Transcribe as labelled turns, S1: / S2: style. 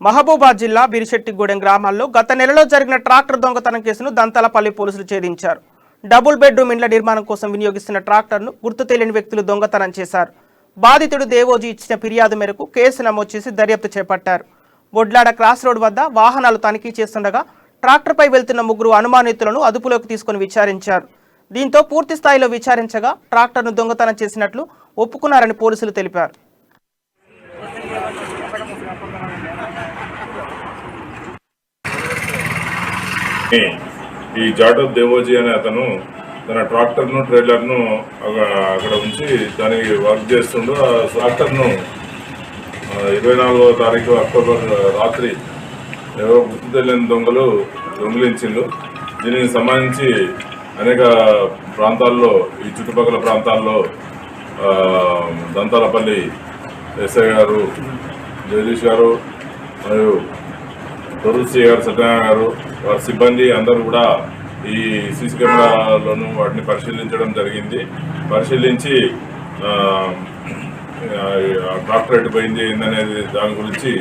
S1: మహబూబాద్ జిల్లా బిరిశెట్టిగూడెం గ్రామాల్లో గత నెలలో జరిగిన ట్రాక్టర్ దొంగతనం కేసును దంతాలపల్లి పోలీసులు ఛేదించారు. డబుల్ బెడ్రూమ్ ఇండ్ల నిర్మాణం కోసం వినియోగిస్తున్న ట్రాక్టర్ను గుర్తు తెలియని వ్యక్తులు దొంగతనం చేశారు. బాధితుడు దేవోజీ ఇచ్చిన ఫిర్యాదు మేరకు కేసు నమోదు చేసి దర్యాప్తు చేపట్టారు. బొడ్లాడ క్రాస్ రోడ్ వద్ద వాహనాలు తనిఖీ చేస్తుండగా ట్రాక్టర్పై వెళ్తున్న ముగ్గురు అనుమానితులను అదుపులోకి తీసుకుని విచారించారు. దీంతో పూర్తి స్థాయిలో విచారించగా ట్రాక్టర్ను దొంగతనం చేసినట్లు ఒప్పుకున్నారని పోలీసులు తెలిపారు.
S2: ఈ జాటవ్ దేవోజీ అనే అతను తన ట్రాక్టర్ను ట్రైలర్ను అక్కడ ఉంచి దానికి వర్క్ చేస్తుండో ఆ ట్రాక్టర్ను 24వ తారీఖు అక్టోబర్ రాత్రి ఎవరో గుర్తు తెలియని దొంగలు దొంగిలించిండ్రు. దీనికి సంబంధించి అనేక ప్రాంతాల్లో ఈ చుట్టుపక్కల ప్రాంతాల్లో దంతాలపల్లి ఎస్ఐ గారు, జగదీష్ గారు మరియు తొరుసి గారు, సత్యనారాయణ గారు, వారి సిబ్బంది అందరూ కూడా ఈ సీసీ కెమెరాలను వాటిని పరిశీలించడం జరిగింది. పరిశీలించి ట్రాక్టర్ ఎటు పోయింది ఏందనేది దాని గురించి